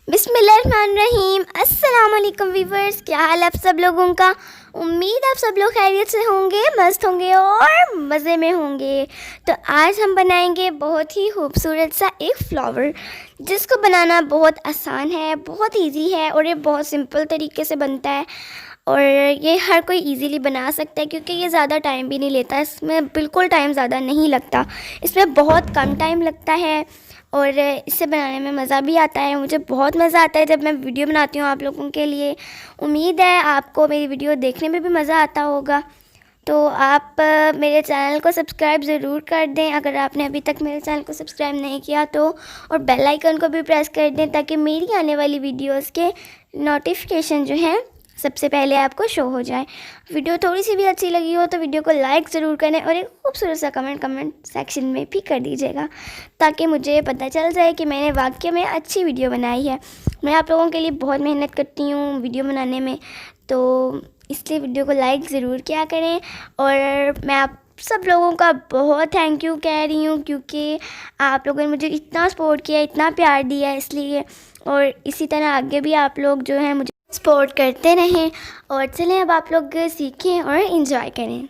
बिस्मिल्लाहिर्रहमानिर्रहीम। अस्सलाम वालेकुम व्यूवर्स, क्या हाल आप सब लोगों का। उम्मीद आप सब लोग खैरियत से होंगे, मस्त होंगे और मज़े में होंगे। तो आज हम बनाएंगे बहुत ही खूबसूरत सा एक फ्लावर, जिसको बनाना बहुत आसान है, बहुत इजी है और ये बहुत सिंपल तरीके से बनता है। और ये हर कोई इजीली बना सकता है क्योंकि ये ज़्यादा टाइम भी नहीं लेता, इसमें बिल्कुल टाइम ज़्यादा नहीं लगता, इसमें बहुत कम टाइम लगता है और इसे बनाने में मज़ा भी आता है। मुझे बहुत मज़ा आता है जब मैं वीडियो बनाती हूँ आप लोगों के लिए। उम्मीद है आपको मेरी वीडियो देखने में भी मज़ा आता होगा। तो आप मेरे चैनल को सब्सक्राइब ज़रूर कर दें अगर आपने अभी तक मेरे चैनल को सब्सक्राइब नहीं किया तो, और बेल आइकन को भी प्रेस कर दें ताकि मेरी आने वाली वीडियोस के नोटिफिकेशन जो हैं सबसे पहले आपको शो हो जाए। वीडियो थोड़ी सी भी अच्छी लगी हो तो वीडियो को लाइक ज़रूर करें और एक खूबसूरत सा कमेंट सेक्शन में भी कर दीजिएगा ताकि मुझे पता चल जाए कि मैंने वाकई में अच्छी वीडियो बनाई है। मैं आप लोगों के लिए बहुत मेहनत करती हूँ वीडियो बनाने में, तो इसलिए वीडियो को लाइक ज़रूर किया करें। और मैं आप सब लोगों का बहुत थैंक यू कह रही हूँ क्योंकि आप लोगों ने मुझे इतना सपोर्ट किया, इतना प्यार दिया, इसलिए। और इसी तरह आगे भी आप लोग जो हैं मुझे सपोर्ट करते रहें। और चलें अब आप लोग सीखें और इन्जॉय करें।